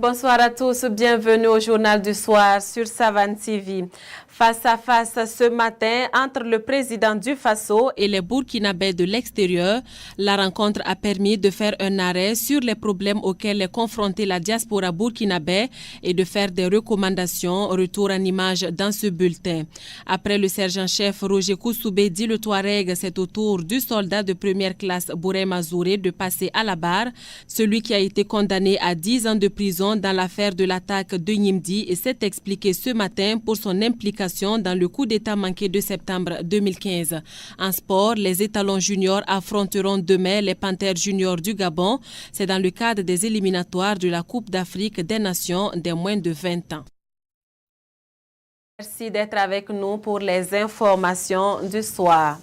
Bonsoir à tous, bienvenue au journal du soir sur Savane TV. Face à face ce matin entre le président du Faso et les Burkinabés de l'extérieur, la rencontre a permis de faire un arrêt sur les problèmes auxquels est confrontée la diaspora burkinabé et de faire des recommandations. Retour en image dans ce bulletin. Après le sergent-chef Roger Koussoubé dit le Touareg, c'est au tour du soldat de première classe Bourema Zouré de passer à la barre, celui qui a été condamné à 10 ans de prison dans l'affaire de l'attaque de Nimdi et s'est expliqué ce matin pour son implication dans le coup d'État manqué de septembre 2015. En sport, les étalons juniors affronteront demain les Panthères juniors du Gabon. C'est dans le cadre des éliminatoires de la Coupe d'Afrique des Nations des moins de 20 ans. Merci d'être avec nous pour les informations du soir.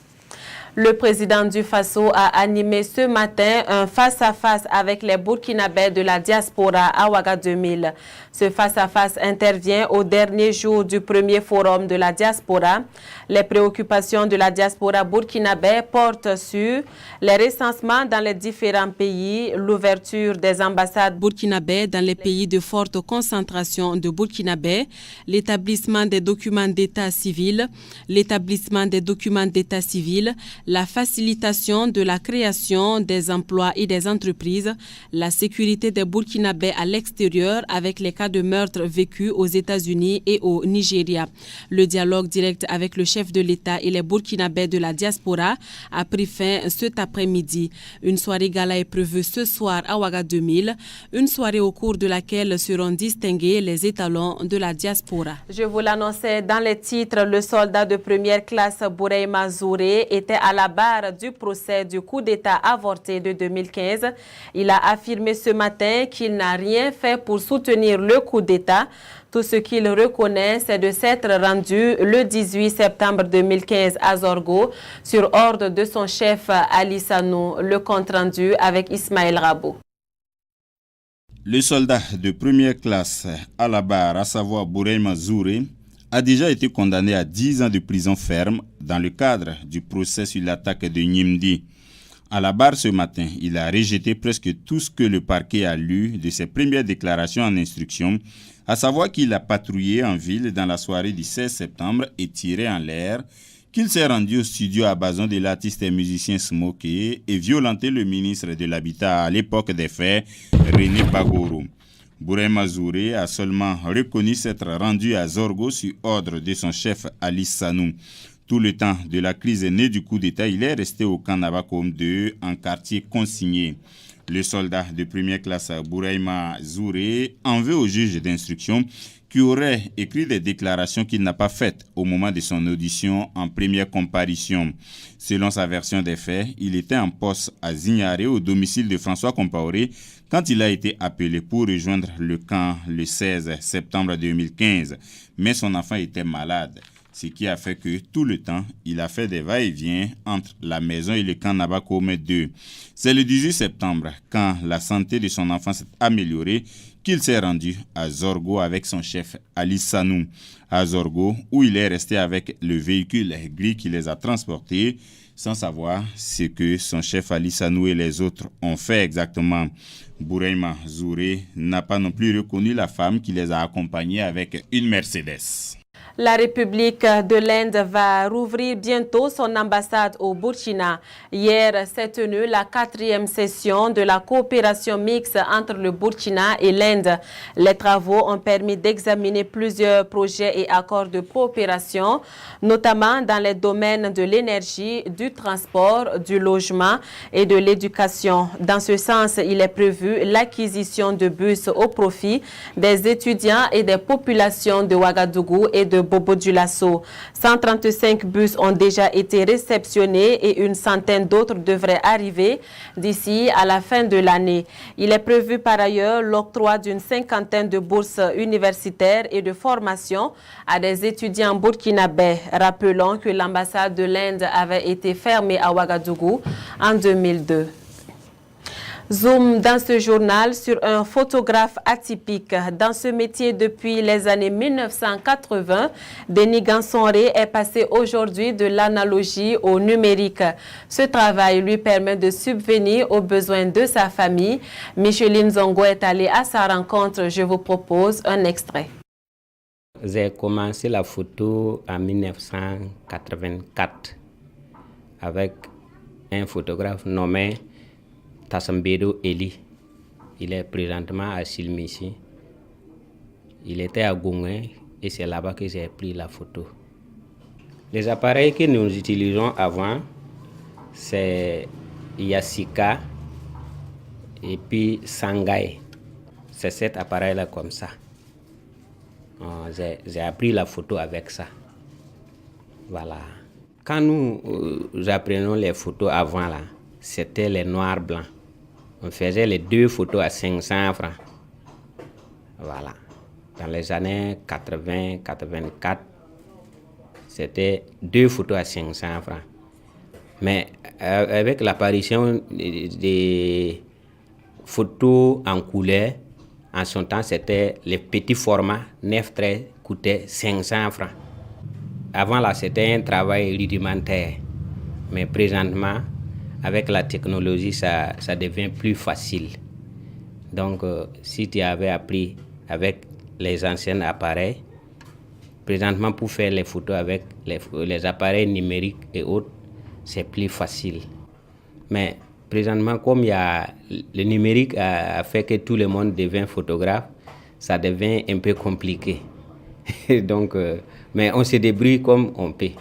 Le président du Faso a animé ce matin un face-à-face avec les Burkinabés de la diaspora à Ouaga 2000. Ce face-à-face intervient au dernier jour du premier forum de la diaspora. Les préoccupations de la diaspora burkinabé portent sur les recensements dans les différents pays, l'ouverture des ambassades burkinabés dans les pays de forte concentration de burkinabés, l'établissement des documents d'état civil, la facilitation de la création des emplois et des entreprises, la sécurité des Burkinabés à l'extérieur avec les cas de meurtre vécus aux États-Unis et au Nigeria. Le dialogue direct avec le chef de l'État et les Burkinabés de la diaspora a pris fin cet après-midi. Une soirée gala est prévue ce soir à Ouaga 2000, une soirée au cours de laquelle seront distingués les étalons de la diaspora. Je vous l'annonçais dans les titres, le soldat de première classe Bourema Zouré était à la barre du procès du coup d'État avorté de 2015. Il a affirmé ce matin qu'il n'a rien fait pour soutenir le coup d'État. Tout ce qu'il reconnaît, c'est de s'être rendu le 18 septembre 2015 à Zorgo sur ordre de son chef Ali Sanou. Le compte-rendu avec Ismaël Rabou. Le soldat de première classe à la barre, à savoir Bourema Zouré, a déjà été condamné à 10 ans de prison ferme dans le cadre du procès sur l'attaque de Nimdi. À la barre ce matin, il a rejeté presque tout ce que le parquet a lu de ses premières déclarations en instruction, à savoir qu'il a patrouillé en ville dans la soirée du 16 septembre et tiré en l'air, qu'il s'est rendu au studio à Bazon de l'artiste et musicien Smokey et violenté le ministre de l'Habitat à l'époque des faits, René Bagoro. Bourema Zouré a seulement reconnu s'être rendu à Zorgo sur ordre de son chef Ali Sanou. Tout le temps de la crise née du coup d'État, il est resté au camp Nabakom 2 en quartier consigné. Le soldat de première classe Bourema Zouré en veut au juge d'instruction qui aurait écrit des déclarations qu'il n'a pas faites au moment de son audition en première comparution. Selon sa version des faits, il était en poste à Zignaré au domicile de François Compaoré quand il a été appelé pour rejoindre le camp le 16 septembre 2015. Mais son enfant était malade, ce qui a fait que tout le temps, il a fait des va-et-vient entre la maison et le camp Nabakom 2. C'est le 18 septembre, quand la santé de son enfant s'est améliorée, qu'il s'est rendu à Zorgo avec son chef Ali Sanou. À Zorgo, où il est resté avec le véhicule gris qui les a transportés, sans savoir ce que son chef Ali Sanou et les autres ont fait exactement. Bourema Zouré n'a pas non plus reconnu la femme qui les a accompagnés avec une Mercedes. La République de l'Inde va rouvrir bientôt son ambassade au Burkina. Hier s'est tenue la 4e session de la coopération mixte entre le Burkina et l'Inde. Les travaux ont permis d'examiner plusieurs projets et accords de coopération, notamment dans les domaines de l'énergie, du transport, du logement et de l'éducation. Dans ce sens, il est prévu l'acquisition de bus au profit des étudiants et des populations de Ouagadougou et de Bobo-Dioulasso. 135 bus ont déjà été réceptionnés et une centaine d'autres devraient arriver d'ici à la fin de l'année. Il est prévu par ailleurs l'octroi d'une 50aine de bourses universitaires et de formation à des étudiants burkinabés. Rappelons que l'ambassade de l'Inde avait été fermée à Ouagadougou en 2002. Zoom dans ce journal sur un photographe atypique. Dans ce métier depuis les années 1980, Denis Gansonré est passé aujourd'hui de l'analogie au numérique. Ce travail lui permet de subvenir aux besoins de sa famille. Micheline Zongo est allée à sa rencontre. Je vous propose un extrait. J'ai commencé la photo en 1984 avec un photographe nommé Tassambedo Eli. Il est présentement à Silmichi. Il était à Gongé et c'est là-bas que j'ai pris la photo. Les appareils que nous utilisons avant, c'est Yasica et puis Sangai. C'est cet appareil-là comme ça. J'ai appris la photo avec ça. Voilà. Quand nous apprenons les photos avant, là, c'était les noirs blancs. On faisait les 2 photos à 500 francs. Voilà. Dans les années 80-84, c'était 2 photos à 500 francs. Mais avec l'apparition des photos en couleur, en son temps, c'était les petits formats 9 traits coûtaient 500 francs. Avant là, c'était un travail rudimentaire. Mais présentement, avec la technologie, ça devient plus facile. Donc, si tu avais appris avec les anciens appareils, présentement, pour faire les photos avec les appareils numériques et autres, c'est plus facile. Mais présentement, comme le numérique a fait que tout le monde devient photographe, ça devient un peu compliqué. Donc, mais on se débrouille comme on peut.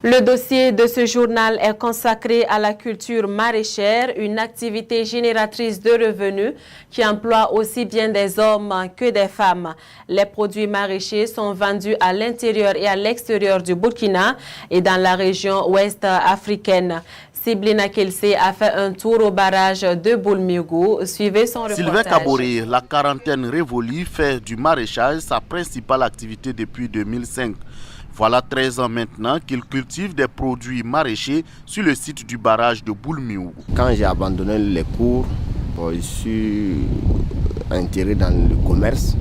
Le dossier de ce journal est consacré à la culture maraîchère, une activité génératrice de revenus qui emploie aussi bien des hommes que des femmes. Les produits maraîchers sont vendus à l'intérieur et à l'extérieur du Burkina et dans la région ouest africaine. Siblina Kelsey a fait un tour au barrage de Boulmiougou. Suivez son reportage. Sylvain Kaboré, la quarantaine révolue, fait du maraîchage sa principale activité depuis 2005. Voilà 13 ans maintenant qu'il cultive des produits maraîchers sur le site du barrage de Boulmiougou. Quand j'ai abandonné les cours, je suis entré dans le commerce.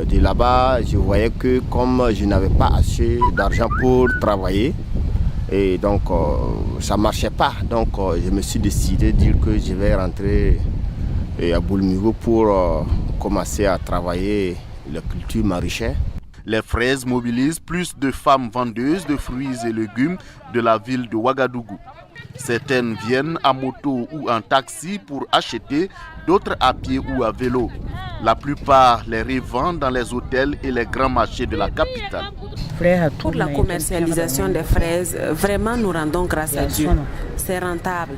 De là-bas, je voyais que comme je n'avais pas assez d'argent pour travailler, et donc ça ne marchait pas. Donc je me suis décidé de dire que je vais rentrer à Boulmiougou pour commencer à travailler la culture maraîchère. Les fraises mobilisent plus de femmes vendeuses de fruits et légumes de la ville de Ouagadougou. Certaines viennent à moto ou en taxi pour acheter, d'autres à pied ou à vélo. La plupart les revendent dans les hôtels et les grands marchés de la capitale. Pour la commercialisation des fraises, vraiment nous rendons grâce à Dieu. C'est rentable.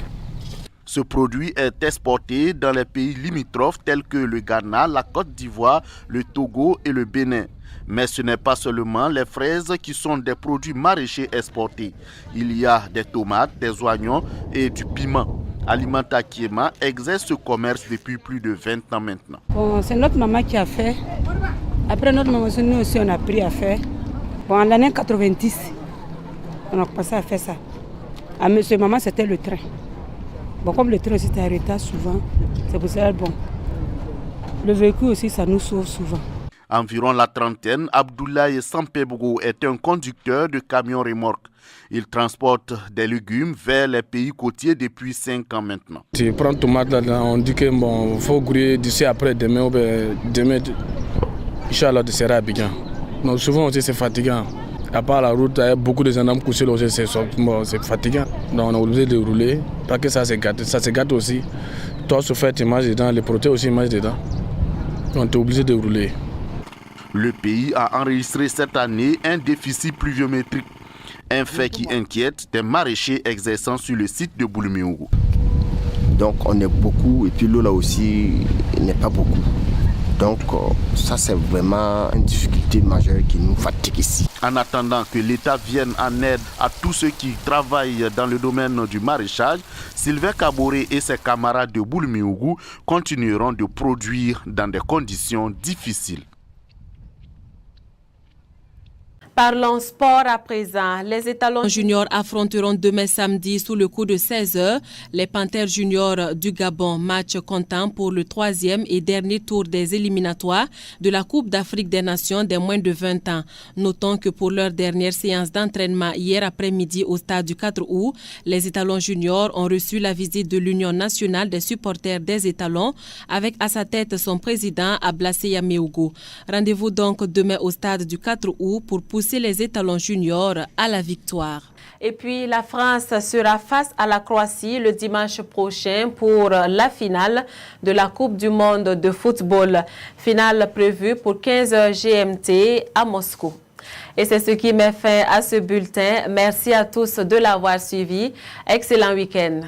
Ce produit est exporté dans les pays limitrophes tels que le Ghana, la Côte d'Ivoire, le Togo et le Bénin. Mais ce n'est pas seulement les fraises qui sont des produits maraîchers exportés. Il y a des tomates, des oignons et du piment. Alimenta Kiema exerce ce commerce depuis plus de 20 ans maintenant. Bon, c'est notre maman qui a fait. Après notre maman, nous aussi on a appris à faire. Bon, en l'année 90, on a commencé à faire ça. À monsieur maman, c'était le train. Bon, comme le train aussi était en retard souvent, c'est pour ça bon. Le véhicule aussi, ça nous sauve souvent. Environ la trentaine, Abdoulaye Sampebgo est un conducteur de camion remorque. Il transporte des légumes vers les pays côtiers depuis 5 ans maintenant. Tu prends tomate là, on dit que bon, faut griller d'ici après demain, demain, Inch'Allah, de sera à Abidjan. Donc souvent aussi c'est fatigant. À part la route, il y a beaucoup de gendarmes couchés là, c'est fatigant. Donc on est obligé de rouler parce que ça se gâte aussi. Toi, ce fait, tu manges dedans, les protéines aussi mangent dedans. On est obligé de rouler. Le pays a enregistré cette année un déficit pluviométrique. Un fait qui inquiète des maraîchers exerçant sur le site de Boulmiougou. Donc on est beaucoup et puis l'eau là aussi n'est pas beaucoup. Donc ça c'est vraiment une difficulté majeure qui nous fatigue ici. En attendant que l'État vienne en aide à tous ceux qui travaillent dans le domaine du maraîchage, Sylvain Kaboré et ses camarades de Boulmiougou continueront de produire dans des conditions difficiles. Parlons sport à présent. Les étalons juniors affronteront demain samedi sous le coup de 16h les Panthères juniors du Gabon. Match comptant pour le 3e et dernier tour des éliminatoires de la Coupe d'Afrique des Nations des moins de 20 ans. Notons que pour leur dernière séance d'entraînement hier après-midi au stade du 4 août, les étalons juniors ont reçu la visite de l'Union nationale des supporters des étalons avec à sa tête son président Ablassé Yameougou. Rendez-vous donc demain au stade du 4 août pour pousser les étalons juniors à la victoire. Et puis la France sera face à la Croatie le dimanche prochain pour la finale de la Coupe du monde de football. Finale prévue pour 15h GMT à Moscou. Et c'est ce qui met fin à ce bulletin. Merci à tous de l'avoir suivi. Excellent week-end.